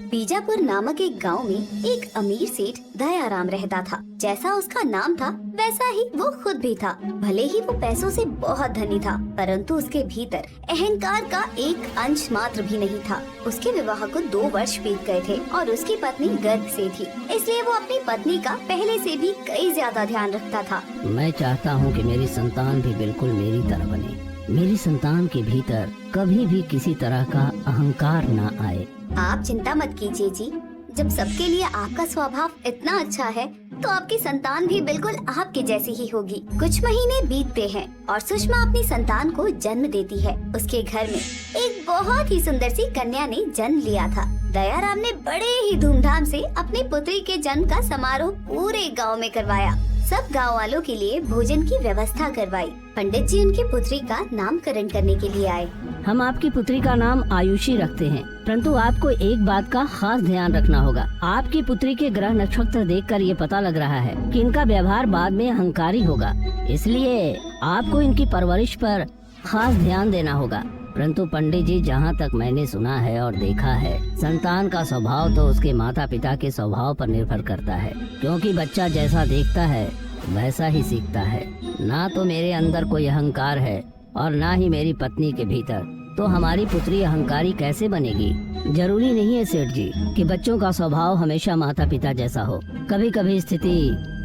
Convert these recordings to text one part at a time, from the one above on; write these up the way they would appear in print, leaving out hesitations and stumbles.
बीजापुर नामक एक गांव में एक अमीर सेठ दयाराम रहता था। जैसा उसका नाम था वैसा ही वो खुद भी था। भले ही वो पैसों से बहुत धनी था, परंतु उसके भीतर अहंकार का एक अंश मात्र भी नहीं था। उसके विवाह को 2 वर्ष बीत गए थे और उसकी पत्नी गर्भ से थी, इसलिए वो अपनी पत्नी का पहले से भी कई ज्यादा ध्यान रखता था। मैं चाहता हूँ कि मेरी संतान भी बिल्कुल मेरी तरह बने। मेरी संतान के भीतर कभी भी किसी तरह का अहंकार न आए। आप चिंता मत कीजिए जी, जब सबके लिए आपका स्वभाव इतना अच्छा है तो आपकी संतान भी बिल्कुल आपके जैसी ही होगी। कुछ महीने बीतते हैं और सुषमा अपनी संतान को जन्म देती है। उसके घर में एक बहुत ही सुंदर सी कन्या ने जन्म लिया था। दयाराम ने बड़े ही धूमधाम से अपनी पुत्री के जन्म का समारोह पूरे गांव में करवाया। सब गांव वालों के लिए भोजन की व्यवस्था करवाई। पंडित जी उनकी पुत्री का नामकरण करने के लिए आए। हम आपकी पुत्री का नाम आयुषी रखते हैं, परंतु आपको एक बात का खास ध्यान रखना होगा। आपकी पुत्री के ग्रह नक्षत्र देखकर ये पता लग रहा है कि इनका व्यवहार बाद में अहंकारी होगा, इसलिए आपको इनकी परवरिश पर खास ध्यान देना होगा। परंतु पंडित जी, जहाँ तक मैंने सुना है और देखा है, संतान का स्वभाव तो उसके माता पिता के स्वभाव पर निर्भर करता है, क्योंकि बच्चा जैसा देखता है वैसा ही सीखता है। ना तो मेरे अंदर कोई अहंकार है और ना ही मेरी पत्नी के भीतर, तो हमारी पुत्री अहंकारी कैसे बनेगी? जरूरी नहीं है सेठ जी कि बच्चों का स्वभाव हमेशा माता पिता जैसा हो। कभी कभी स्थिति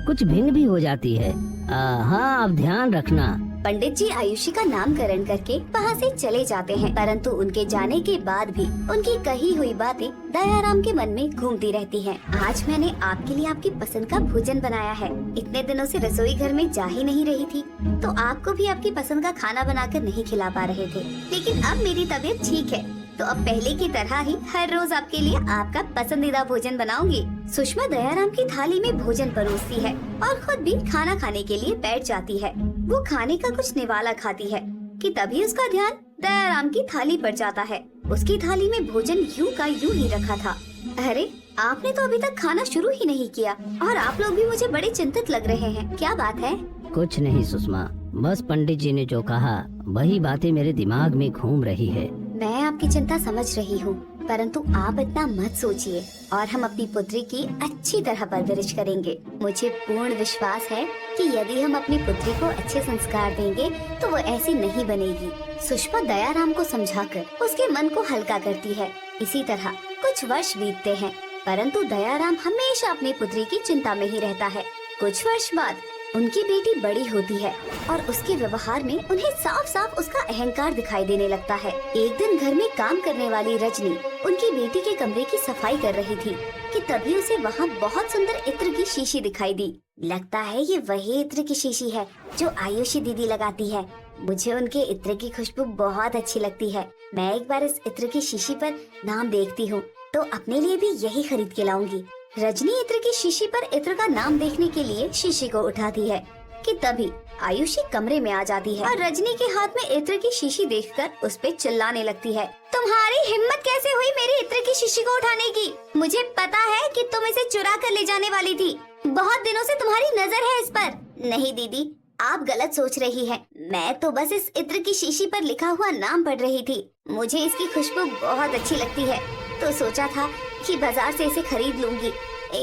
कुछ भिन्न भी हो जाती है। हाँ, आप ध्यान रखना। पंडित जी आयुषी का नामकरण करके वहाँ से चले जाते हैं, परंतु उनके जाने के बाद भी उनकी कही हुई बातें दयाराम के मन में घूमती रहती हैं। आज मैंने आपके लिए आपकी पसंद का भोजन बनाया है। इतने दिनों से रसोई घर में जा ही नहीं रही थी, तो आपको भी आपकी पसंद का खाना बनाकर नहीं खिला पा रहे थे, लेकिन अब मेरी तबीयत ठीक है तो अब पहले की तरह ही हर रोज आपके लिए आपका पसंदीदा भोजन बनाऊंगी। सुषमा दयाराम की थाली में भोजन परोसती है और खुद भी खाना खाने के लिए बैठ जाती है। वो खाने का कुछ निवाला खाती है कि तभी उसका ध्यान दयाराम की थाली पर जाता है। उसकी थाली में भोजन यूं का यूं ही रखा था। अरे, आपने तो अभी तक खाना शुरू ही नहीं किया और आप लोग भी मुझे बड़े चिंतित लग रहे हैं, क्या बात है? कुछ नहीं सुषमा, बस पंडित जी ने जो कहा वही बातें मेरे दिमाग में घूम रही है। मैं आपकी चिंता समझ रही हूँ, परंतु आप इतना मत सोचिए और हम अपनी पुत्री की अच्छी तरह परवरिश करेंगे। मुझे पूर्ण विश्वास है कि यदि हम अपनी पुत्री को अच्छे संस्कार देंगे तो वो ऐसी नहीं बनेगी। सुषमा दयाराम को समझाकर उसके मन को हल्का करती है। इसी तरह कुछ वर्ष बीतते हैं, परंतु दयाराम हमेशा अपनी पुत्री की चिंता में ही रहता है। कुछ वर्ष बाद उनकी बेटी बड़ी होती है और उसके व्यवहार में उन्हें साफ साफ उसका अहंकार दिखाई देने लगता है। एक दिन घर में काम करने वाली रजनी उनकी बेटी के कमरे की सफाई कर रही थी कि तभी उसे वहाँ बहुत सुंदर इत्र की शीशी दिखाई दी। लगता है ये वही इत्र की शीशी है जो आयुषी दीदी लगाती है। मुझे उनके इत्र की खुशबू बहुत अच्छी लगती है। मैं एक बार इस इत्र की शीशी पर नाम देखती हूँ तो अपने लिए भी यही खरीद के लाऊंगी। रजनी इत्र की शीशी पर इत्र का नाम देखने के लिए शीशी को उठाती है कि तभी आयुषी कमरे में आ जाती है और रजनी के हाथ में इत्र की शीशी देखकर उस पे चिल्लाने लगती है। तुम्हारी हिम्मत कैसे हुई मेरी इत्र की शीशी को उठाने की? मुझे पता है कि तुम इसे चुरा कर ले जाने वाली थी। बहुत दिनों से तुम्हारी नजर है इस पर। नहीं दीदी, आप गलत सोच रही हैं। मैं तो बस इस इत्र की शीशी पर लिखा हुआ नाम पढ़ रही थी। मुझे इसकी खुशबू बहुत अच्छी लगती है, तो सोचा था कि बाजार से इसे खरीद लूंगी,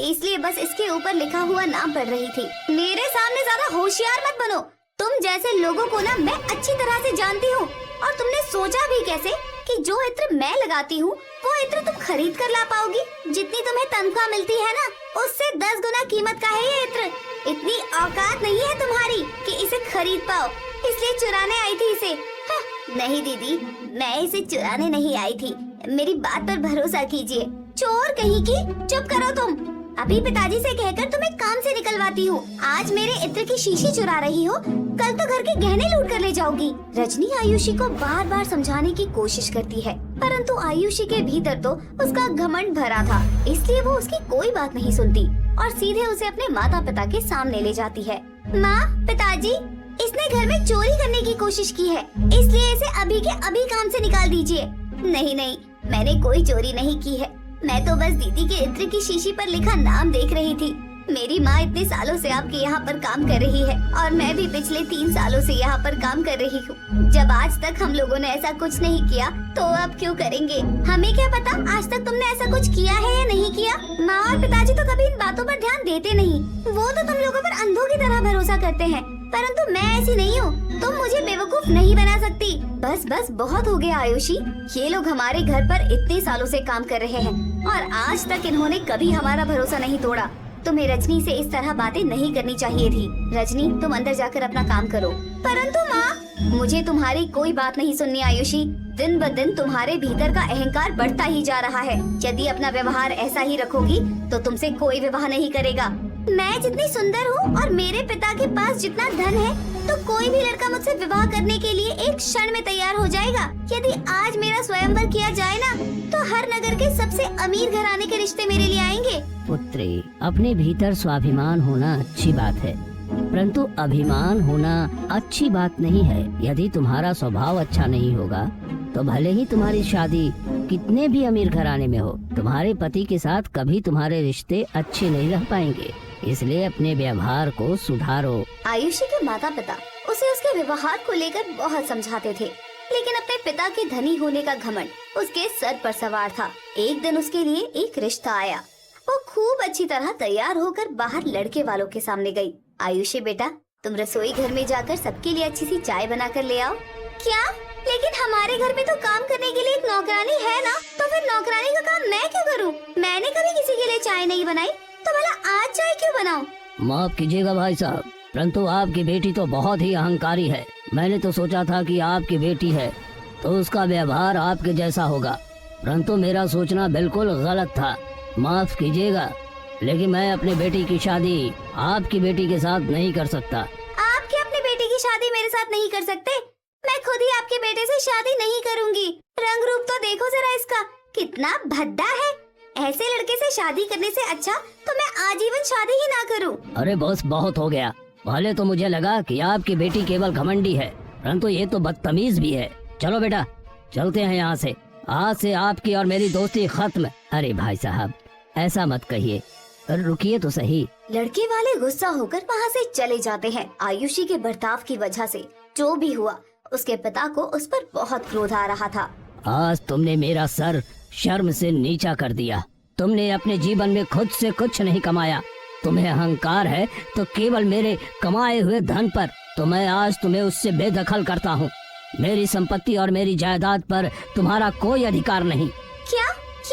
इसलिए बस इसके ऊपर लिखा हुआ नाम पढ़ रही थी। मेरे सामने ज्यादा होशियार मत बनो। तुम जैसे लोगों को ना मैं अच्छी तरह से जानती हूँ, और तुमने सोचा भी कैसे कि जो इत्र मैं लगाती हूँ वो इत्र तुम खरीद कर ला पाओगी? जितनी तुम्हें तनख्वाह मिलती है ना, उससे 10 गुना कीमत का है ये इत्र। इतनी औकात नहीं है तुम्हारी कि इसे खरीद पाओ, इसलिए चुराने आई थी इसे। नहीं दीदी, मैं इसे चुराने नहीं आई थी, मेरी बात पर भरोसा कीजिए। चोर कहीं की, चुप करो तुम। अभी पिताजी से कहकर तुम्हें काम से निकलवाती हूँ। आज मेरे इत्र की शीशी चुरा रही हो, कल तो घर के गहने लूट कर ले जाओगी। रजनी आयुषी को बार बार समझाने की कोशिश करती है, परंतु आयुषी के भीतर तो उसका घमंड भरा था, इसलिए वो उसकी कोई बात नहीं सुनती और सीधे उसे अपने माता पिता के सामने ले जाती है। माँ, पिताजी, इसने घर में चोरी करने की कोशिश की है, इसलिए इसे अभी के अभी काम से निकाल दीजिए। नहीं नहीं, मैंने कोई चोरी नहीं की है, मैं तो बस दीदी के इत्र की शीशी पर लिखा नाम देख रही थी। मेरी माँ इतने सालों से आपके यहाँ पर काम कर रही है और मैं भी पिछले 3 सालों से यहाँ पर काम कर रही हूँ। जब आज तक हम लोगों ने ऐसा कुछ नहीं किया तो अब क्यों करेंगे? हमें क्या पता आज तक तुमने ऐसा कुछ किया है या नहीं किया। माँ और पिताजी तो कभी इन बातों पर ध्यान देते नहीं, वो तो तुम लोगों पर अंधों की तरह भरोसा करते हैं, परंतु मैं ऐसी नहीं हूँ। तुम मुझे बेवकूफ नहीं बना सकती। बस बस बहुत हो गया आयुषी, ये लोग हमारे घर पर इतने सालों से काम कर रहे हैं और आज तक इन्होंने कभी हमारा भरोसा नहीं तोड़ा। तुम्हें रजनी से इस तरह बातें नहीं करनी चाहिए थी। रजनी, तुम अंदर जाकर अपना काम करो। परंतु माँ, मुझे तुम्हारी कोई बात नहीं सुननी आयुषी। दिन ब दिन तुम्हारे भीतर का अहंकार बढ़ता ही जा रहा है। यदि अपना व्यवहार ऐसा ही रखोगी तो तुमसे कोई विवाह नहीं करेगा। मैं जितनी सुंदर हूँ और मेरे पिता के पास जितना धन है तो कोई भी लड़का मुझसे विवाह करने के लिए एक क्षण में तैयार हो जाएगा। यदि आज मेरा स्वयंवर किया जाए ना तो हर नगर के सबसे अमीर घराने के रिश्ते मेरे लिए आएंगे। पुत्री, अपने भीतर स्वाभिमान होना अच्छी बात है, परंतु अभिमान होना अच्छी बात नहीं है। यदि तुम्हारा स्वभाव अच्छा नहीं होगा तो भले ही तुम्हारी शादी कितने भी अमीर घराने में हो, तुम्हारे पति के साथ कभी तुम्हारे रिश्ते अच्छे नहीं रह पाएंगे। इसलिए अपने व्यवहार को सुधारो। आयुषी के माता पिता उसे उसके व्यवहार को लेकर बहुत समझाते थे, लेकिन अपने पिता के धनी होने का घमंड उसके सर पर सवार था। एक दिन उसके लिए एक रिश्ता आया। वो खूब अच्छी तरह तैयार होकर बाहर लड़के वालों के सामने गई। आयुषी बेटा, तुम रसोई घर में जाकर सबके लिए अच्छी सी चाय बना कर ले आओ। क्या? लेकिन हमारे घर में तो काम करने के लिए एक नौकरानी है ना, तो फिर नौकरानी का काम मैं क्यों करूं? मैंने कभी किसी के लिए चाय नहीं बनाई, तो भला आज चाय क्यों बनाऊं? माफ कीजिएगा भाई साहब, परंतु आपकी बेटी तो बहुत ही अहंकारी है। मैंने तो सोचा था कि आपकी बेटी है तो उसका व्यवहार आपके जैसा होगा, परंतु मेरा सोचना बिल्कुल गलत था। माफ कीजिएगा, लेकिन मैं अपनी बेटी की शादी आपकी बेटी के साथ नहीं कर सकता। आप क्या अपनी बेटी की शादी मेरे साथ नहीं कर सकते? मैं खुद ही आपके बेटे से शादी नहीं करूंगी। रंग रूप तो देखो जरा इसका, कितना भद्दा है। ऐसे लड़के से शादी करने से अच्छा तो मैं आजीवन शादी ही ना करूं। अरे बस बहुत हो गया। पहले तो मुझे लगा कि आपकी बेटी केवल घमंडी है, परंतु ये तो बदतमीज भी है। चलो बेटा, चलते हैं यहाँ से। आज से आपकी और मेरी दोस्ती खत्म। अरे भाई साहब, ऐसा मत कहिए, रुकिए तो सही। लड़के वाले गुस्सा होकर वहाँ से चले जाते हैं। आयुषी के बर्ताव की वजह से जो भी हुआ, उसके पिता को उस पर बहुत क्रोध आ रहा था। आज तुमने मेरा सर शर्म से नीचा कर दिया। तुमने अपने जीवन में खुद से कुछ नहीं कमाया। तुम्हें अहंकार है तो केवल मेरे कमाए हुए धन पर, तो मैं आज तुम्हें उससे बेदखल करता हूँ। मेरी संपत्ति और मेरी जायदाद पर तुम्हारा कोई अधिकार नहीं। क्या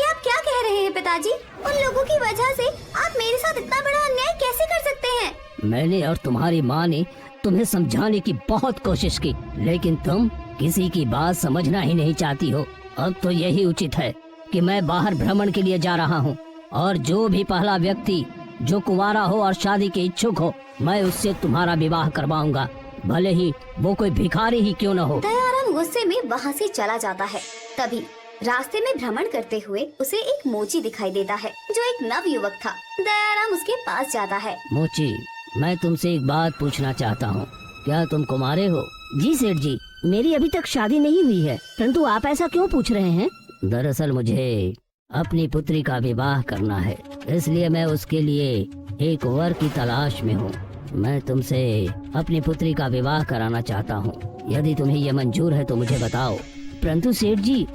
आप क्या कह रहे हैं पिताजी? उन लोगों की वजह से आप मेरे साथ इतना बड़ा अन्याय कैसे कर सकते हैं? मैंने और तुम्हारी माँ ने तुम्हें समझाने की बहुत कोशिश की, लेकिन तुम किसी की बात समझना ही नहीं चाहती हो। अब तो यही उचित है कि मैं बाहर भ्रमण के लिए जा रहा हूँ, और जो भी पहला व्यक्ति जो कुंवारा हो और शादी के इच्छुक हो, मैं उससे तुम्हारा विवाह करवाऊंगा, भले ही वो कोई भिखारी ही क्यों न हो। दयाराम गुस्से में वहाँ से चला जाता है। तभी रास्ते में भ्रमण करते हुए उसे एक मोची दिखाई देता है, जो एक नव युवक था। दयाराम उसके पास जाता है। मोची, मैं तुमसे एक बात पूछना चाहता हूँ, क्या तुम कुंवारे हो? जी सेठ जी, मेरी अभी तक शादी नहीं हुई है, परंतु आप ऐसा क्यों पूछ रहे हैं? दरअसल मुझे अपनी पुत्री का विवाह करना है, इसलिए मैं उसके लिए एक वर की तलाश में हूँ। मैं तुमसे अपनी पुत्री का विवाह कराना चाहता हूँ। यदि तुम्हें यह मंजूर है तो मुझे बताओ। परंतु सेठ जी,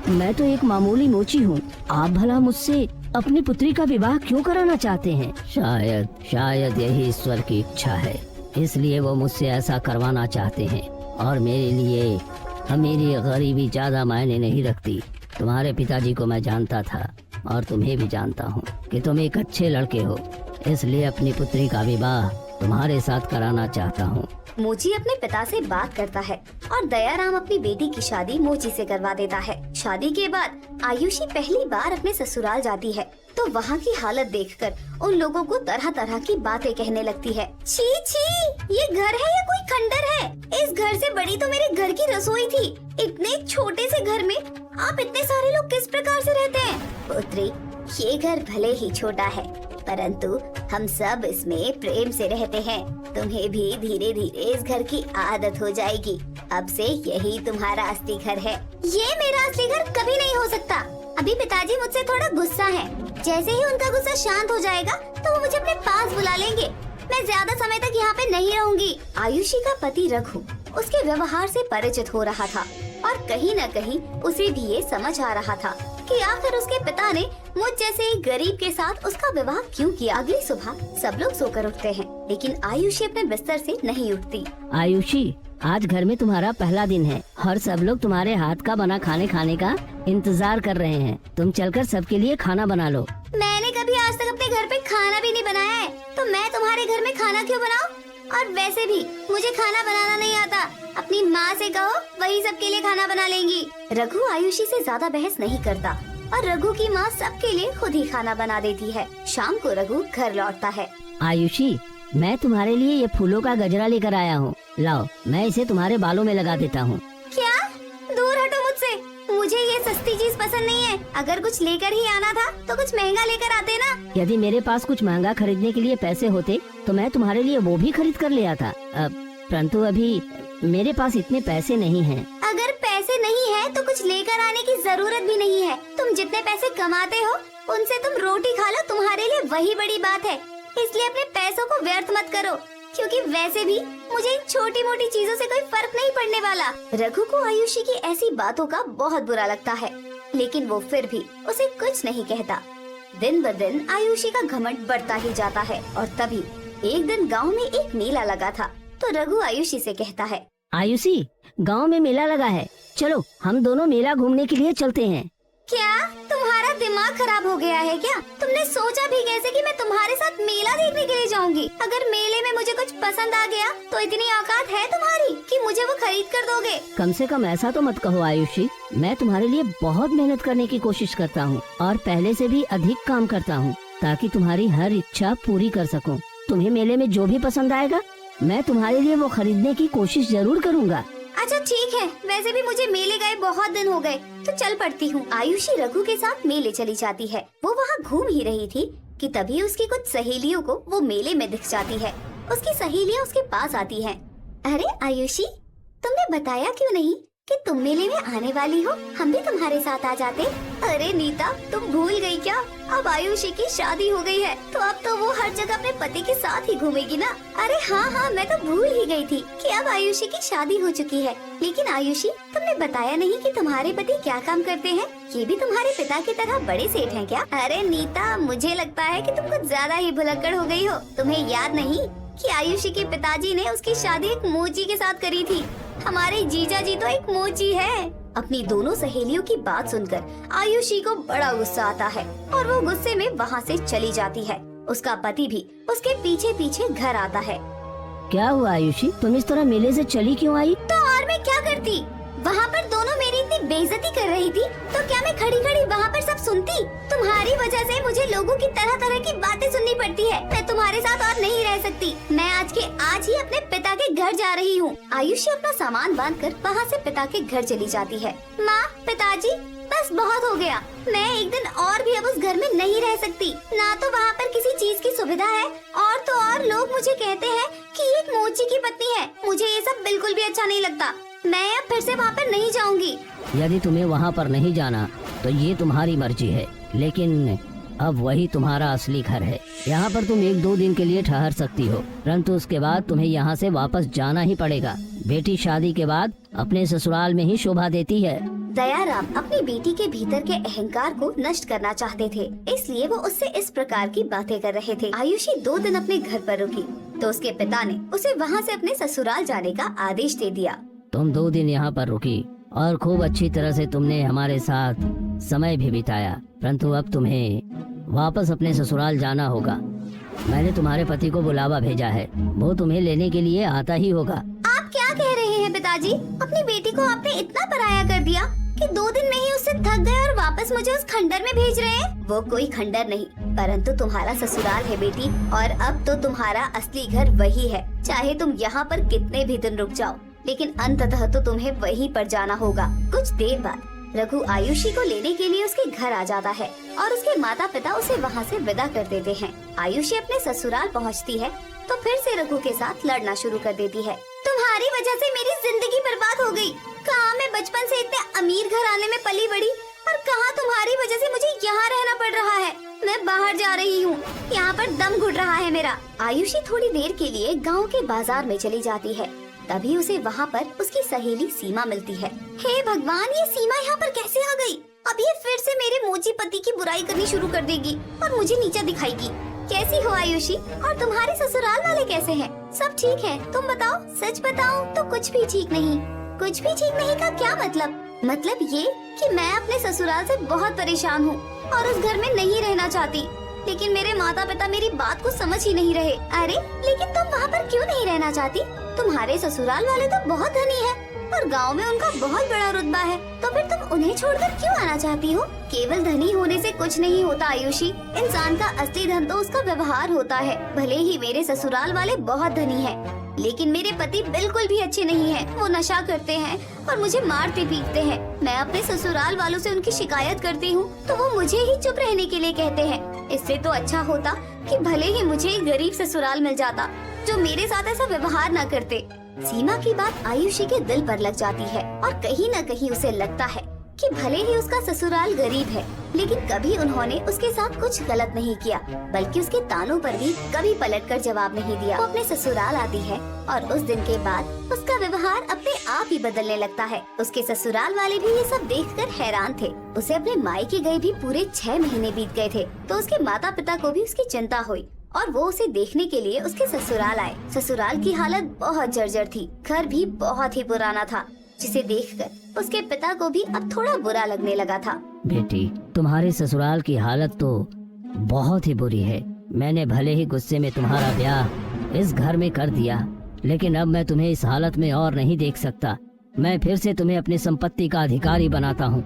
मैं तो एक मामूली मोची हूँ, आप भला मुझसे अपनी पुत्री का विवाह क्यों कराना चाहते हैं? शायद यही ईश्वर की इच्छा है, इसलिए वो मुझसे ऐसा करवाना चाहते हैं। और मेरे लिए मेरी गरीबी ज्यादा मायने नहीं रखती। तुम्हारे पिताजी को मैं जानता था और तुम्हें भी जानता हूँ कि तुम एक अच्छे लड़के हो, इसलिए अपनी पुत्री का विवाह तुम्हारे साथ कराना चाहता हूँ। मोची अपने पिता से बात करता है और दयाराम अपनी बेटी की शादी मोची से करवा देता है। शादी के बाद आयुषी पहली बार अपने ससुराल जाती है तो वहाँ की हालत देखकर उन लोगों को तरह तरह की बातें कहने लगती है। छी छी, ये घर है या कोई खंडर है? इस घर से बड़ी तो मेरे घर की रसोई थी। इतने छोटे से घर में आप इतने सारे लोग किस प्रकार से रहते हैं? पुत्री, ये घर भले ही छोटा है, परंतु हम सब इसमें प्रेम से रहते हैं। तुम्हें भी धीरे धीरे इस घर की आदत हो जाएगी। अब से यही तुम्हारा असली घर है। ये मेरा असली घर कभी नहीं हो सकता। अभी पिताजी मुझसे थोड़ा गुस्सा है। जैसे ही उनका गुस्सा शांत हो जाएगा तो वो मुझे अपने पास बुला लेंगे। मैं ज्यादा समय तक यहाँ पे नहीं रहूंगी। आयुषी का पति रघु उसके व्यवहार से परिचित हो रहा था और कहीं न कहीं उसे भी ये समझ आ रहा था कि आखिर उसके पिता ने मुझ जैसे एक गरीब के साथ उसका विवाह क्यों किया। अगली सुबह सब लोग सोकर उठते हैं, लेकिन आयुषी अपने बिस्तर से नहीं उठती। आयुषी, आज घर में तुम्हारा पहला दिन है और सब लोग तुम्हारे हाथ का बना खाने का इंतजार कर रहे हैं। तुम चलकर सबके लिए खाना बना लो। मैंने कभी आज तक अपने घर पे खाना भी नहीं बनाया है, तो मैं तुम्हारे घर में खाना क्यों बनाऊं? और वैसे भी मुझे खाना बनाना नहीं आता। अपनी माँ से कहो, वही सबके लिए खाना बना लेंगी। रघु आयुषी से ज्यादा बहस नहीं करता और रघु की माँ सबके लिए खुद ही खाना बना देती है। शाम को रघु घर लौटता है। आयुषी, मैं तुम्हारे लिए ये फूलों का गजरा लेकर आया हूँ। लाओ, मैं इसे तुम्हारे बालों में लगा देता हूँ। क्या? दूर हटो मुझसे, मुझे ये सस्ती चीज पसंद नहीं है। अगर कुछ लेकर ही आना था तो कुछ महंगा लेकर आते ना। यदि मेरे पास कुछ महंगा खरीदने के लिए पैसे होते तो मैं तुम्हारे लिए वो भी खरीद कर ले आता, परंतु अभी मेरे पास इतने पैसे नहीं हैं। अगर पैसे नहीं है तो कुछ लेकर आने की जरूरत भी नहीं है। तुम जितने पैसे कमाते हो उनसे तुम रोटी खा लो, तुम्हारे लिए वही बड़ी बात है। इसलिए अपने पैसों को व्यर्थ मत करो, क्योंकि वैसे भी मुझे इन छोटी मोटी चीजों से कोई फर्क नहीं पड़ने वाला। रघु को आयुषी की ऐसी बातों का बहुत बुरा लगता है, लेकिन वो फिर भी उसे कुछ नहीं कहता। दिन ब दिन आयुषी का घमंड बढ़ता ही जाता है और तभी एक दिन गांव में एक मेला लगा था। तो रघु आयुषी से कहता है, आयुषी, गांव में मेला लगा है, चलो हम दोनों मेला घूमने के लिए चलते हैं। क्या तुम्हारा दिमाग खराब हो गया है क्या? तुमने सोचा भी कैसे कि मैं तुम्हारे साथ मेला देखने के लिए जाऊंगी? अगर मेले में मुझे कुछ पसंद आ गया तो इतनी औकात है तुम्हारी कि मुझे वो खरीद कर दोगे? कम से कम ऐसा तो मत कहो आयुषी। मैं तुम्हारे लिए बहुत मेहनत करने की कोशिश करता हूँ और पहले से भी अधिक काम करता हूँ ताकि तुम्हारी हर इच्छा पूरी कर सकूँ। तुम्हें मेले में जो भी पसंद आएगा मैं तुम्हारे लिए वो खरीदने की कोशिश जरूर करूँगा। अच्छा ठीक है, वैसे भी मुझे मेले गए बहुत दिन हो गए, तो चल पड़ती हूँ। आयुषी रघु के साथ मेले चली जाती है। वो वहाँ घूम ही रही थी कि तभी उसकी कुछ सहेलियों को वो मेले में दिख जाती है। उसकी सहेलियाँ उसके पास आती हैं। अरे आयुषी, तुमने बताया क्यों नहीं कि तुम मेले में आने वाली हो? हम भी तुम्हारे साथ आ जाते। अरे नीता, तुम भूल गई क्या? अब आयुषी की शादी हो गई है, तो अब तो वो हर जगह अपने पति के साथ ही घूमेगी ना। अरे हाँ, मैं तो भूल ही गई थी कि अब आयुषी की शादी हो चुकी है। लेकिन आयुषी, तुमने बताया नहीं कि तुम्हारे पति क्या काम करते हैं? ये भी तुम्हारे पिता की तरह बड़े सेठ हैं क्या? अरे नीता, मुझे लगता है कि तुम कुछ ज्यादा ही भुलक्कड़ हो गई हो। तुम्हें याद नहीं कि आयुषी के पिताजी ने उसकी शादी एक मोची के साथ करी थी? हमारे जीजा जी तो एक मोची है। अपनी दोनों सहेलियों की बात सुनकर आयुषी को बड़ा गुस्सा आता है और वो गुस्से में वहाँ से चली जाती है। उसका पति भी उसके पीछे पीछे घर आता है। क्या हुआ आयुषी, तुम इस तरह मेले से चली क्यों आई? तो और मैं क्या करती? वहाँ पर दोनों मेरी इतनी बेइज्जती कर रही थी, तो क्या मैं खड़ी खड़ी वहाँ पर सब सुनती? तुम्हारी वजह से मुझे लोगों की तरह तरह की बातें सुननी पड़ती है। मैं तुम्हारे साथ और नहीं रह सकती। मैं आज के आज ही अपने पिता के घर जा रही हूँ। आयुषी अपना सामान बांधकर वहाँ से पिता के घर चली जाती है। माँ, पिताजी, बस बहुत हो गया। मैं एक दिन और भी अब उस घर में नहीं रह सकती। ना तो वहाँ पर किसी चीज की सुविधा है और तो और लोग मुझे कहते हैं कि एक मोची की पत्नी है। मुझे ये सब बिल्कुल भी अच्छा नहीं लगता। मैं अब फिर से वहाँ पर नहीं जाऊंगी। यदि तुम्हें वहाँ पर नहीं जाना तो ये तुम्हारी मर्जी है, लेकिन अब वही तुम्हारा असली घर है। यहाँ पर तुम 1-2 दिन के लिए ठहर सकती हो, परंतु उसके बाद तुम्हें यहाँ से वापस जाना ही पड़ेगा। बेटी शादी के बाद अपने ससुराल में ही शोभा देती है। दयाराम अपनी बेटी के भीतर के अहंकार को नष्ट करना चाहते थे, इसलिए वो उससे इस प्रकार की बातें कर रहे थे। आयुषी 2 दिन अपने घर पर रुकी तो उसके पिता ने उसे वहाँ से अपने ससुराल जाने का आदेश दे दिया। तुम 2 दिन यहाँ पर रुकी और खूब अच्छी तरह से तुमने हमारे साथ समय भी बिताया, परंतु अब तुम्हें वापस अपने ससुराल जाना होगा। मैंने तुम्हारे पति को बुलावा भेजा है, वो तुम्हें लेने के लिए आता ही होगा। आप क्या कह रहे हैं पिताजी? अपनी बेटी को आपने इतना पराया कर दिया कि 2 दिन में ही उससे थक गए और वापस मुझे उस खंडर में भेज रहे हैं। वो कोई खंडर नहीं, परंतु तुम्हारा ससुराल है बेटी, और अब तो तुम्हारा असली घर वही है। चाहे तुम यहाँ पर कितने भी दिन रुक जाओ, लेकिन अंततः तो तुम्हें वहीं पर जाना होगा। कुछ देर बाद रघु आयुषी को लेने के लिए उसके घर आ जाता है और उसके माता पिता उसे वहाँ से विदा कर देते हैं। आयुषी अपने ससुराल पहुँचती है तो फिर से रघु के साथ लड़ना शुरू कर देती है। तुम्हारी वजह से मेरी जिंदगी बर्बाद हो गई। कहाँ मैं बचपन से इतने अमीर घराने में पली बड़ी और कहाँ तुम्हारी तुम्हारी वजह से मुझे यहाँ रहना पड़ रहा है। मैं बाहर जा रही हूँ, यहाँ पर दम घुट रहा है मेरा। आयुषी थोड़ी देर के लिए गांव के बाजार में चली जाती है। तभी उसे वहाँ पर उसकी सहेली सीमा मिलती है। हे भगवान, ये सीमा यहाँ पर कैसे आ गई? अब ये फिर से मेरे मोची पति की बुराई करनी शुरू कर देगी और मुझे नीचा दिखाएगी। कैसी हो आयुषी? और तुम्हारे ससुराल वाले कैसे हैं? सब ठीक है? तुम बताओ। सच बताओ तो कुछ भी ठीक नहीं। कुछ भी ठीक नहीं का क्या मतलब? मतलब ये कि मैं अपने ससुराल से बहुत परेशान हूँ और उस घर में नहीं रहना चाहती, लेकिन मेरे माता पिता मेरी बात को समझ ही नहीं रहे। अरे लेकिन तुम वहाँ पर क्यों नहीं रहना चाहती? तुम्हारे ससुराल वाले तो बहुत धनी हैं और गांव में उनका बहुत बड़ा रुतबा है, तो फिर तुम उन्हें छोड़कर क्यों आना चाहती हो? केवल धनी होने से कुछ नहीं होता आयुषी, इंसान का असली धन तो उसका व्यवहार होता है। भले ही मेरे ससुराल वाले बहुत धनी हैं, लेकिन मेरे पति बिल्कुल भी अच्छे नहीं हैं। वो नशा करते हैं और मुझे मारते पीटते हैं। मैं अपने ससुराल वालों से उनकी शिकायत करती हूँ तो वो मुझे ही चुप रहने के लिए कहते हैं। इससे तो अच्छा होता कि भले ही मुझे एक गरीब ससुराल मिल जाता जो मेरे साथ ऐसा व्यवहार न करते। सीमा की बात आयुषी के दिल पर लग जाती है और कहीं न कहीं उसे लगता है कि भले ही उसका ससुराल गरीब है, लेकिन कभी उन्होंने उसके साथ कुछ गलत नहीं किया, बल्कि उसके तानों पर भी कभी पलटकर जवाब नहीं दिया। वो अपने ससुराल आती है और उस दिन के बाद उसका व्यवहार अपने आप ही बदलने लगता है। उसके ससुराल वाले भी ये सब देखकर हैरान थे। उसे अपने मायके गए भी पूरे 6 महीने बीत गए थे, तो उसके माता पिता को भी उसकी चिंता हुई और वो उसे देखने के लिए उसके ससुराल आए। ससुराल की हालत बहुत जर्जर थी, घर भी बहुत ही पुराना था, जिसे देखकर उसके पिता को भी अब थोड़ा बुरा लगने लगा था। बेटी, तुम्हारे ससुराल की हालत तो बहुत ही बुरी है। मैंने भले ही गुस्से में तुम्हारा ब्याह इस घर में कर दिया, लेकिन अब मैं तुम्हें इस हालत में और नहीं देख सकता। मैं फिर से तुम्हें अपनी संपत्ति का अधिकारी बनाता हूँ।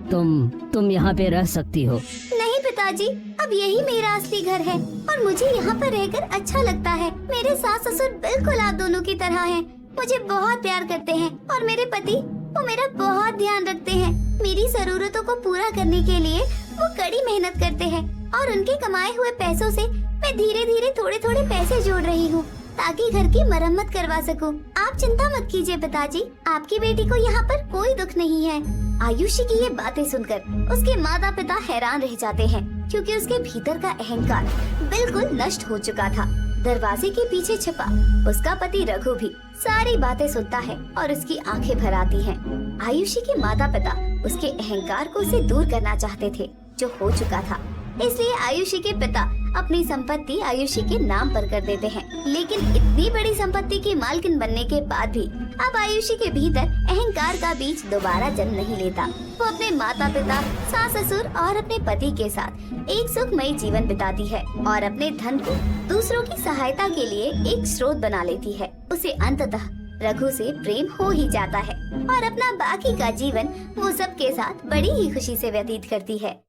तुम यहाँ पे रह सकती हो। नहीं पिताजी, अब यही मेरा असली घर है और मुझे यहाँ पर रहकर अच्छा लगता है। मेरे सास ससुर बिल्कुल आप दोनों की तरह हैं। मुझे बहुत प्यार करते हैं और मेरे पति वो मेरा बहुत ध्यान रखते हैं। मेरी जरूरतों को पूरा करने के लिए वो कड़ी मेहनत करते हैं और उनके कमाए हुए पैसों से मैं धीरे धीरे थोड़े थोड़े पैसे जोड़ रही हूँ ताकि घर की मरम्मत करवा सकूं। आप चिंता मत कीजिए पिताजी, आपकी बेटी को यहाँ पर कोई दुख नहीं है। आयुषी की ये बातें सुनकर उसके माता पिता हैरान रह जाते हैं, क्योंकि उसके भीतर का अहंकार बिल्कुल नष्ट हो चुका था। दरवाजे के पीछे छिपा उसका पति रघु भी सारी बातें सुनता है और उसकी आंखें भर आती हैं। आयुषी के माता पिता उसके अहंकार को उसे दूर करना चाहते थे, जो हो चुका था। इसलिए आयुषी के पिता अपनी संपत्ति आयुषी के नाम पर कर देते हैं। लेकिन इतनी बड़ी संपत्ति की मालकिन बनने के बाद भी अब आयुषी के भीतर अहंकार का बीज दोबारा जन्म नहीं लेता। वो अपने माता पिता, सास ससुर और अपने पति के साथ एक सुखमयी जीवन बिताती है और अपने धन को दूसरों की सहायता के लिए एक स्रोत बना लेती है। उसे अंततः रघु से प्रेम हो ही जाता है और अपना बाकी का जीवन वो सबके साथ बड़ी ही खुशी से व्यतीत करती है।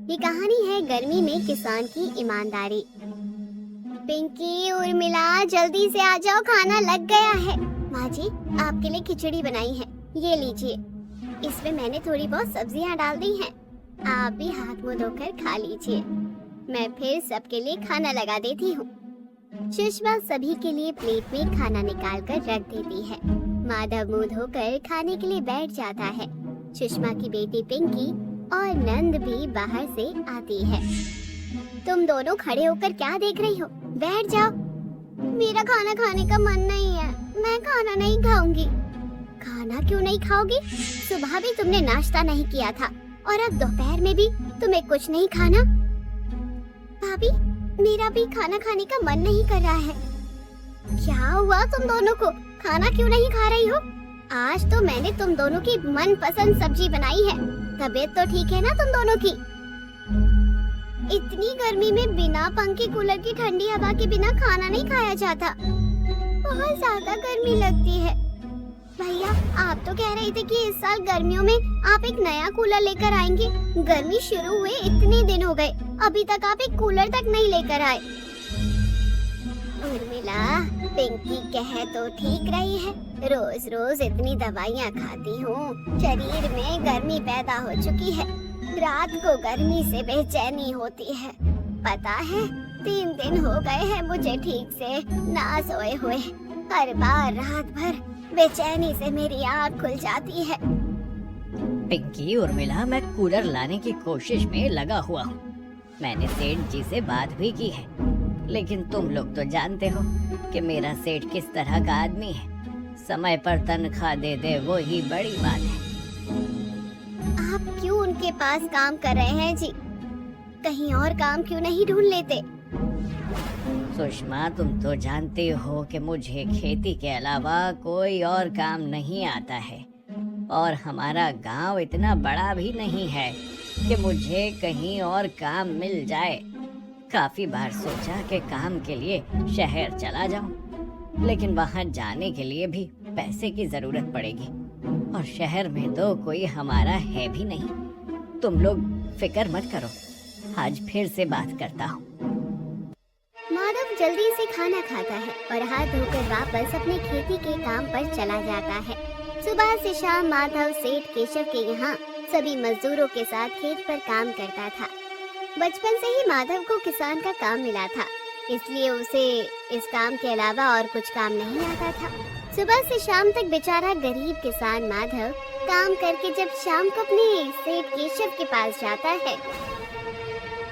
ये कहानी है गर्मी में किसान की ईमानदारी। पिंकी, उर्मिला, जल्दी से आ जाओ, खाना लग गया है। माँ जी, आपके लिए खिचड़ी बनाई है, ये लीजिए। इसमें मैंने थोड़ी बहुत सब्जियाँ डाल दी हैं। आप भी हाथ मुँह धोकर खा लीजिए। मैं फिर सबके लिए खाना लगा देती हूँ। सुषमा सभी के लिए प्लेट में खाना निकाल कर रख देती है। माधव मुँह धोकर खाने के लिए बैठ जाता है। सुषमा की बेटी पिंकी और नंद भी बाहर से आती है। तुम दोनों खड़े होकर क्या देख रही हो? बैठ जाओ। मेरा खाना खाने का मन नहीं है, मैं खाना नहीं खाऊंगी। खाना क्यों नहीं खाओगी? सुबह भी तुमने नाश्ता नहीं किया था और अब दोपहर में भी तुम्हें कुछ नहीं खाना। भाभी, मेरा भी खाना खाने का मन नहीं कर रहा है। क्या हुआ तुम दोनों को? खाना क्यों नहीं खा रही हो? आज तो मैंने तुम दोनों की मनपसंद सब्जी बनाई है। तबीयत तो ठीक है ना तुम दोनों की? इतनी गर्मी में बिना पंखे कूलर की ठंडी हवा के बिना खाना नहीं खाया जाता। बहुत ज्यादा गर्मी लगती है। भैया, आप तो कह रहे थे कि इस साल गर्मियों में आप एक नया कूलर लेकर आएंगे। गर्मी शुरू हुए इतने दिन हो गए, अभी तक आप एक कूलर तक नहीं लेकर आए। उर्मिला, पिंकी कह तो ठीक रही है। रोज रोज इतनी दवाइयाँ खाती हूँ, शरीर में गर्मी पैदा हो चुकी है। रात को गर्मी से बेचैनी होती है। पता है, 3 दिन हो गए हैं मुझे ठीक से ना सोए हुए। हर बार रात भर बेचैनी से मेरी आँख खुल जाती है। पिंकी उर्मिला, मैं कूलर लाने की कोशिश में लगा हुआ हूँ। मैंने सेठ जी से बात भी की है, लेकिन तुम लोग तो जानते हो कि मेरा सेठ किस तरह का आदमी है। समय पर तनख्वाह दे दे वो ही बड़ी बात है। आप क्यों उनके पास काम कर रहे हैं जी? कहीं और काम क्यों नहीं ढूंढ लेते? सुषमा, तुम तो जानते हो कि मुझे खेती के अलावा कोई और काम नहीं आता है, और हमारा गांव इतना बड़ा भी नहीं है कि मुझे कहीं और काम मिल जाए। काफी बार सोचा कि काम के लिए शहर चला जाऊं, लेकिन वहां जाने के लिए भी पैसे की जरूरत पड़ेगी, और शहर में तो कोई हमारा है भी नहीं। तुम लोग फिक्र मत करो, आज फिर से बात करता हूँ। माधव जल्दी से खाना खाता है और हाथ धोकर वापस अपने खेती के काम पर चला जाता है। सुबह से शाम माधव सेठ केशव के यहाँ सभी मजदूरों के साथ खेत पर काम करता था। बचपन से ही माधव को किसान का काम मिला था, इसलिए उसे इस काम के अलावा और कुछ काम नहीं आता था। सुबह से शाम तक बेचारा गरीब किसान माधव काम करके जब शाम को अपने सेठ केशव के पास जाता है।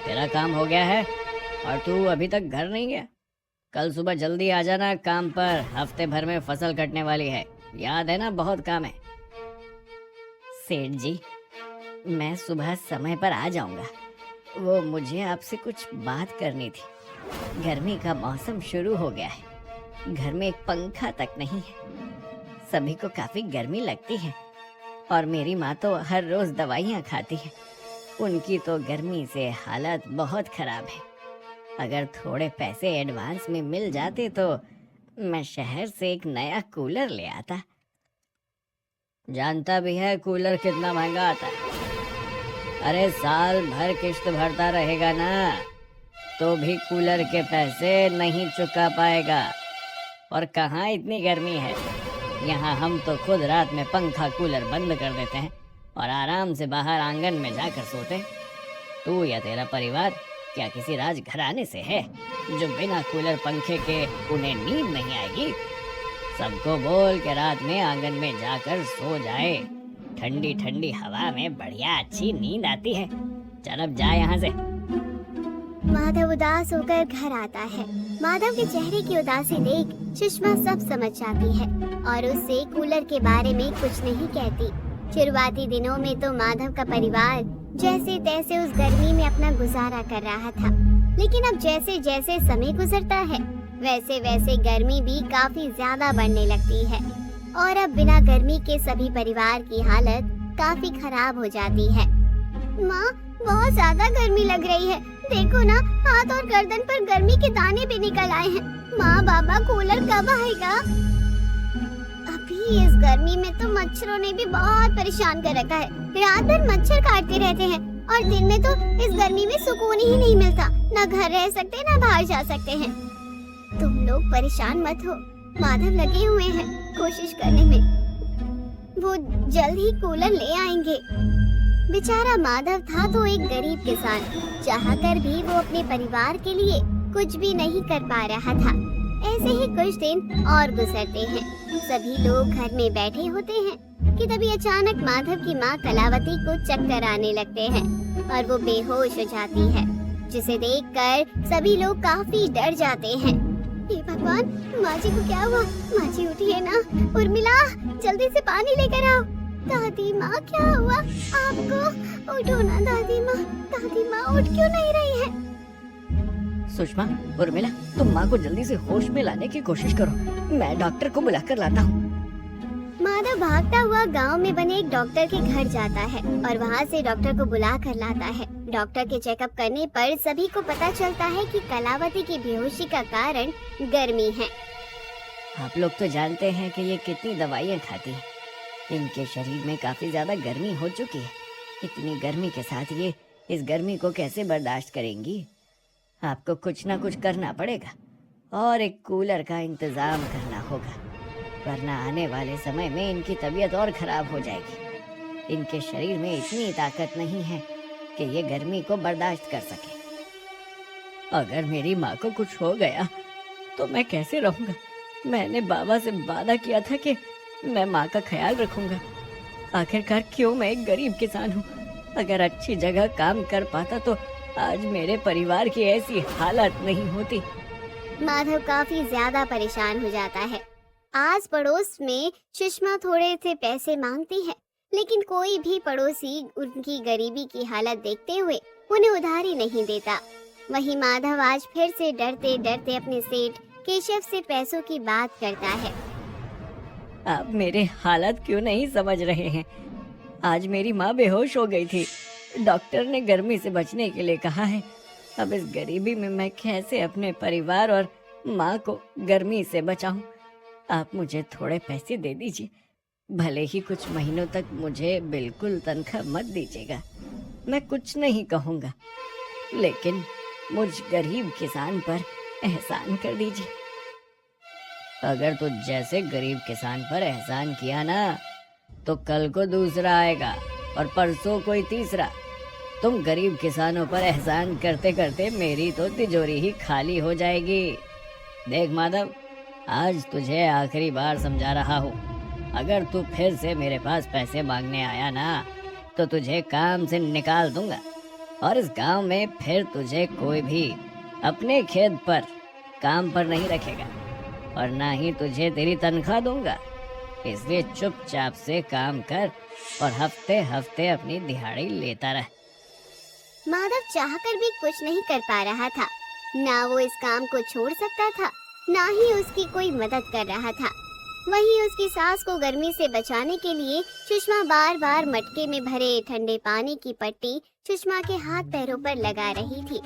तेरा काम हो गया है और तू अभी तक घर नहीं गया? कल सुबह जल्दी आ जाना काम पर, हफ्ते भर में फसल कटने वाली है, याद है ना? बहुत काम है। सेठ जी, मैं सुबह समय पर आ जाऊंगा। वो मुझे आपसे कुछ बात करनी थी। गर्मी का मौसम शुरू हो गया है, घर में एक पंखा तक नहीं है, सभी को काफी गर्मी लगती है, और मेरी माँ तो हर रोज दवाइयाँ खाती है। उनकी तो गर्मी से हालत बहुत खराब है। अगर थोड़े पैसे एडवांस में मिल जाते तो मैं शहर से एक नया कूलर ले आता। जानता भी है कूलर कितना महंगा आता है। अरे साल भर किश्त भरता रहेगा ना, तो भी कूलर के पैसे नहीं चुका पाएगा। और कहाँ इतनी गर्मी है, यहाँ हम तो खुद रात में पंखा कूलर बंद कर देते हैं और आराम से बाहर आंगन में जाकर सोते हैं। तू या तेरा परिवार क्या किसी राजघराने से है जो बिना कूलर पंखे के उन्हें नींद नहीं आएगी? सबको बोल के रात में आंगन में जाकर सो जाए, ठंडी ठंडी हवा में बढ़िया अच्छी नींद आती है। चल अब जा यहाँ से। माधव उदास होकर घर आता है। माधव के चेहरे की उदासी देख सुषमा सब समझ जाती है और उससे कूलर के बारे में कुछ नहीं कहती। शुरुआती दिनों में तो माधव का परिवार जैसे तैसे उस गर्मी में अपना गुजारा कर रहा था, लेकिन अब जैसे जैसे समय गुजरता है वैसे वैसे गर्मी भी काफी ज्यादा बढ़ने लगती है, और अब बिना गर्मी के सभी परिवार की हालत काफी खराब हो जाती है। माँ, बहुत ज्यादा गर्मी लग रही है, देखो ना, हाथ और गर्दन पर गर्मी के दाने भी निकल आए हैं। माँ बाबा, कूलर कब आएगा? अभी इस गर्मी में तो मच्छरों ने भी बहुत परेशान कर रखा है। रात भर मच्छर काटते रहते हैं और दिन में तो इस गर्मी में सुकून ही नहीं मिलता, ना घर रह सकते ना बाहर जा सकते हैं। तुम लोग परेशान मत हो, माधव लगे हुए हैं कोशिश करने में, वो जल्द ही कूलर ले आएंगे। बेचारा माधव था तो एक गरीब किसान, चाहकर भी वो अपने परिवार के लिए कुछ भी नहीं कर पा रहा था। ऐसे ही कुछ दिन और गुजरते हैं। सभी लोग घर में बैठे होते हैं कि तभी अचानक माधव की माँ कलावती को चक्कर आने लगते हैं और वो बेहोश हो जाती है, जिसे देखकर सभी लोग काफी डर जाते हैं। हे भगवान, माँ जी को क्या हुआ? माँ जी उठिए ना। उर्मिला, जल्दी से पानी लेकर आओ। दादी माँ, क्या हुआ आपको? उठो ना दादी माँ। दादी माँ उठ क्यों नहीं रही है? सुषमा, उर्मिला, तुम माँ को जल्दी से होश में लाने की कोशिश करो, मैं डॉक्टर को बुलाकर लाता हूँ। माधव भागता हुआ गांव में बने एक डॉक्टर के घर जाता है और वहाँ से डॉक्टर को बुला कर लाता है। डॉक्टर के चेकअप करने पर सभी को पता चलता है कि कलावती की बेहोशी का कारण गर्मी है। आप लोग तो जानते हैं कि ये कितनी दवाइयाँ खाती है, इनके शरीर में काफी ज्यादा गर्मी हो चुकी है। इतनी गर्मी के साथ ये इस गर्मी को कैसे बर्दाश्त करेंगी? आपको कुछ ना कुछ करना पड़ेगा और एक कूलर का इंतजाम करना होगा, वरना आने वाले समय में इनकी तबीयत और खराब हो जाएगी। इनके शरीर में इतनी ताकत नहीं है कि ये गर्मी को बर्दाश्त कर सके। अगर मेरी माँ को कुछ हो गया तो मैं कैसे रहूँगा? मैंने बाबा से वादा किया था कि मैं माँ का ख्याल रखूँगा। आखिरकार क्यों मैं एक गरीब किसान हूँ। अगर अच्छी जगह काम कर पाता तो आज मेरे परिवार की ऐसी हालत नहीं होती। माधव काफी ज्यादा परेशान हो जाता है। आस पड़ोस में सुषमा थोड़े से पैसे मांगती है, लेकिन कोई भी पड़ोसी उनकी गरीबी की हालत देखते हुए उन्हें उधारी नहीं देता। वहीं माधव आज फिर से डरते डरते अपने सेठ केशव से पैसों की बात करता है। आप मेरे हालत क्यों नहीं समझ रहे हैं? आज मेरी माँ बेहोश हो गई थी। डॉक्टर ने गर्मी से बचने के लिए कहा है। अब इस गरीबी में मैं कैसे अपने परिवार और माँ को गर्मी से बचाऊं? आप मुझे थोड़े पैसे दे दीजिए। भले ही कुछ महीनों तक मुझे बिल्कुल तनख्वाह मत दीजिएगा, मैं कुछ नहीं कहूँगा, लेकिन मुझ गरीब किसान पर एहसान कर दीजिए। अगर तू जैसे गरीब किसान पर एहसान किया ना, तो कल को दूसरा आएगा और परसों कोई तीसरा। तुम गरीब किसानों पर एहसान करते करते मेरी तो तिजोरी ही खाली हो जाएगी। देख माधव, आज तुझे आखिरी बार समझा रहा हूँ। अगर तू फिर से मेरे पास पैसे मांगने आया ना, तो तुझे काम से निकाल दूंगा और इस गांव में फिर तुझे कोई भी अपने खेत पर काम पर नहीं रखेगा और ना ही तुझे तेरी तनख्वाह दूंगा। इसलिए चुपचाप से काम कर और हफ्ते हफ्ते अपनी दिहाड़ी लेता रह। माधव चाहकर भी कुछ नहीं कर पा रहा था। ना वो इस काम को छोड़ सकता था, ना ही उसकी कोई मदद कर रहा था। वहीं उसकी सास को गर्मी से बचाने के लिए सुषमा बार बार मटके में भरे ठंडे पानी की पट्टी सुषमा के हाथ पैरों पर लगा रही थी।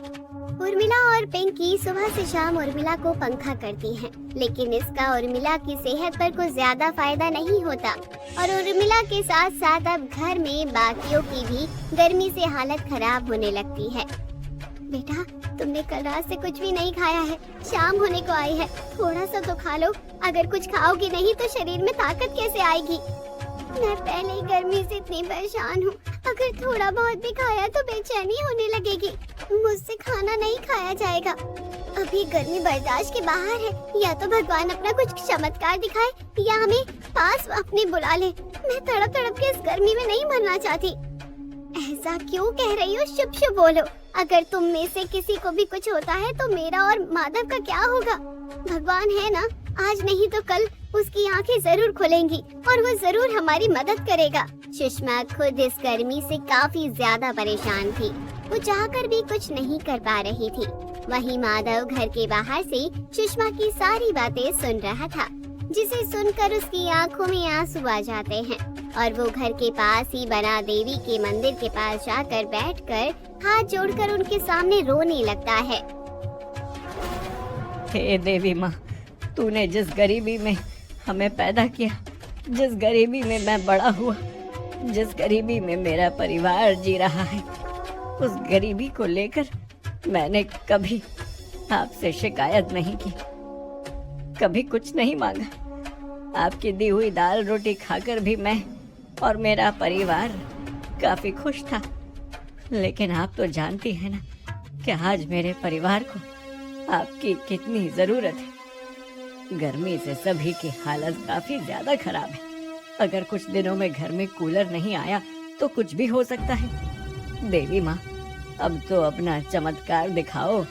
उर्मिला और पिंकी सुबह से शाम उर्मिला को पंखा करती हैं, लेकिन इसका उर्मिला की सेहत पर कुछ ज्यादा फायदा नहीं होता और उर्मिला के साथ साथ अब घर में बाकियों की भी गर्मी से हालत खराब होने लगती है। बेटा, तुमने कल रात से कुछ भी नहीं खाया है, शाम होने को आई है, थोड़ा सा तो खा लो। अगर कुछ खाओगी नहीं तो शरीर में ताकत कैसे आएगी? मैं पहले ही गर्मी से इतनी परेशान हूँ, अगर थोड़ा बहुत भी खाया तो बेचैनी होने लगेगी। मुझसे खाना नहीं खाया जाएगा। अभी गर्मी बर्दाश्त के बाहर है। या तो भगवान अपना कुछ चमत्कार दिखाए या हमें पास अपने बुला ले। मैं तड़प तड़प के इस गर्मी में नहीं मरना चाहती। ऐसा क्यों कह रही हो? शुभ शुभ बोलो। अगर तुम में से किसी को भी कुछ होता है तो मेरा और माधव का क्या होगा? भगवान है ना, आज नहीं तो कल उसकी आंखें जरूर खुलेंगी और वो जरूर हमारी मदद करेगा। सुषमा खुद इस गर्मी से काफी ज्यादा परेशान थी। वो चाहकर भी कुछ नहीं कर पा रही थी। वहीं माधव घर के बाहर से सुषमा की सारी बातें सुन रहा था, जिसे सुनकर उसकी आंखों में आंसू आ जाते हैं और वो घर के पास ही बना देवी के मंदिर के पास जाकर बैठकर हाथ जोड़कर उनके सामने रोने लगता है। हे देवी माँ, तूने जिस गरीबी में हमें पैदा किया, जिस गरीबी में मैं बड़ा हुआ, जिस गरीबी में मेरा परिवार जी रहा है, उस गरीबी को लेकर मैंने कभी आपसे शिकायत नहीं की, कभी कुछ नहीं मांगा। आपकी दी हुई दाल रोटी खाकर भी मैं और मेरा परिवार काफी खुश था। लेकिन आप तो जानती हैं ना कि आज मेरे परिवार को आपकी कितनी जरूरत है। गर्मी से सभी की हालत काफी ज्यादा खराब है। अगर कुछ दिनों में घर में कूलर नहीं आया तो कुछ भी हो सकता है। देवी माँ, अब तो अपना चमत्कार दिखाओ।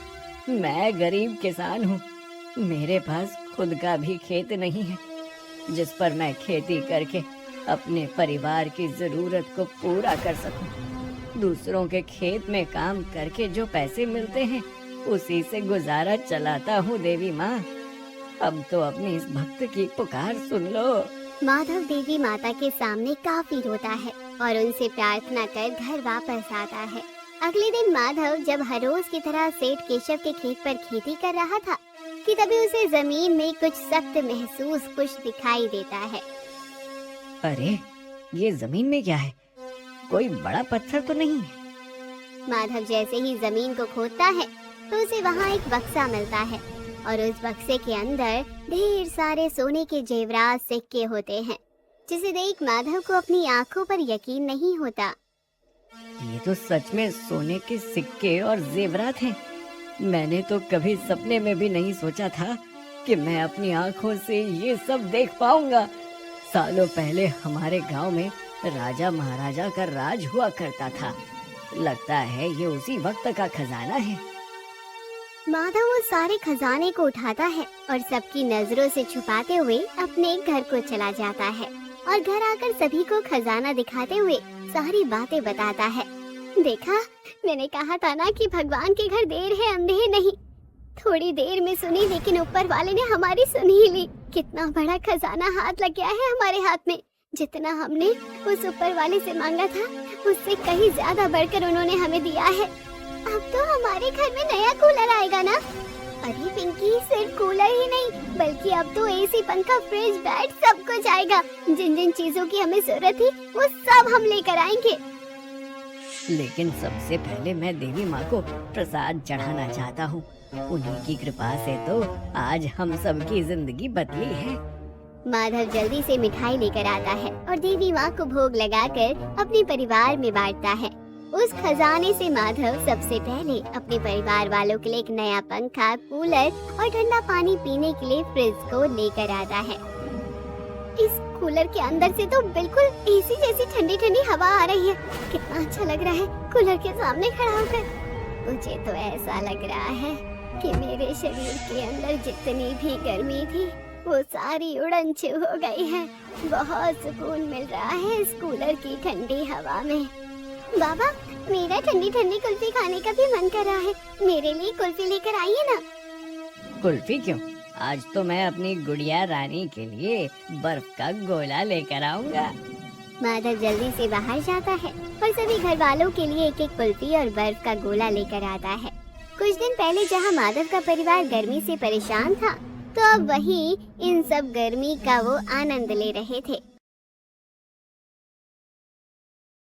मैं गरीब किसान हूँ, मेरे पास खुद का भी खेत नहीं है जिस पर मैं खेती करके अपने परिवार की जरूरत को पूरा कर सकूं। दूसरों के खेत में काम करके जो पैसे मिलते हैं उसी से गुजारा चलाता हूँ। देवी माँ, अब तो अपनी इस भक्त की पुकार सुन लो। माधव देवी माता के सामने काफी रोता है और उनसे प्रार्थना कर घर वापस आता है। अगले दिन माधव जब हर रोज की तरह सेठ केशव के खेत पर खेती कर रहा था कि तभी उसे जमीन में कुछ सख्त महसूस कुछ दिखाई देता है। अरे, ये जमीन में क्या है? कोई बड़ा पत्थर तो नहीं है? माधव जैसे ही जमीन को खोदता है तो उसे वहाँ एक बक्सा मिलता है और उस बक्से के अंदर ढेर सारे सोने के जेवरात सिक्के होते हैं, जिसे देख माधव को अपनी आंखों पर यकीन नहीं होता। ये तो सच में सोने के सिक्के और जेवरात हैं। मैंने तो कभी सपने में भी नहीं सोचा था कि मैं अपनी आंखों से ये सब देख पाऊंगा। सालों पहले हमारे गांव में राजा महाराजा का राज हुआ करता था। लगता है ये उसी वक्त का खजाना है। माधव वो सारे खजाने को उठाता है और सबकी नजरों से छुपाते हुए अपने घर को चला जाता है और घर आकर सभी को खजाना दिखाते हुए सारी बातें बताता है। देखा, मैंने कहा था ना कि भगवान के घर देर है अंधेर नहीं। थोड़ी देर में सुनी, लेकिन ऊपर वाले ने हमारी सुन ही ली। कितना बड़ा खजाना हाथ लग गया है हमारे हाथ में। जितना हमने उस ऊपर वाले से मांगा था, उससे कहीं ज्यादा बढ़कर उन्होंने हमें दिया है। अब तो हमारे घर में नया कूलर आएगा ना? अरे पिंकी, सिर्फ कूलर ही नहीं बल्कि अब तो एसी, पंखा, फ्रिज, बेड सब कुछ आएगा। जिन जिन चीजों की हमें जरूरत थी वो सब हम लेकर आएंगे। लेकिन सबसे पहले मैं देवी माँ को प्रसाद चढ़ाना चाहता हूँ। उन्हीं की कृपा से तो आज हम सबकी जिंदगी बदली है। माधव जल्दी से मिठाई लेकर आता है और देवी माँ को भोग लगाकर अपने परिवार में बांटता है। उस खजाने से माधव सबसे पहले अपने परिवार वालों के लिए एक नया पंखा, कूलर और ठंडा पानी पीने के लिए फ्रिज को लेकर आता है। इस कूलर के अंदर से तो बिल्कुल एसी जैसी ठंडी ठंडी हवा आ रही है। कितना अच्छा लग रहा है कूलर के सामने खड़ा होकर। मुझे तो ऐसा लग रहा है कि मेरे शरीर के अंदर जितनी भी गर्मी थी वो सारी उड़न छू हो गई है। बहुत सुकून मिल रहा है इस कूलर की ठंडी हवा में। बाबा, मेरा ठंडी ठंडी कुल्फी खाने का भी मन कर रहा है। मेरे लिए कुल्फी लेकर आइए ना। कुल्फी क्यों? आज तो मैं अपनी गुड़िया रानी के लिए बर्फ का गोला लेकर आऊंगा। माधव जल्दी से बाहर जाता है और सभी घर वालों के लिए एक एक कुल्फी और बर्फ का गोला लेकर आता है। कुछ दिन पहले जहाँ माधव का परिवार गर्मी से परेशान था, तो अब वहीं इन सब गर्मी का वो आनंद ले रहे थे।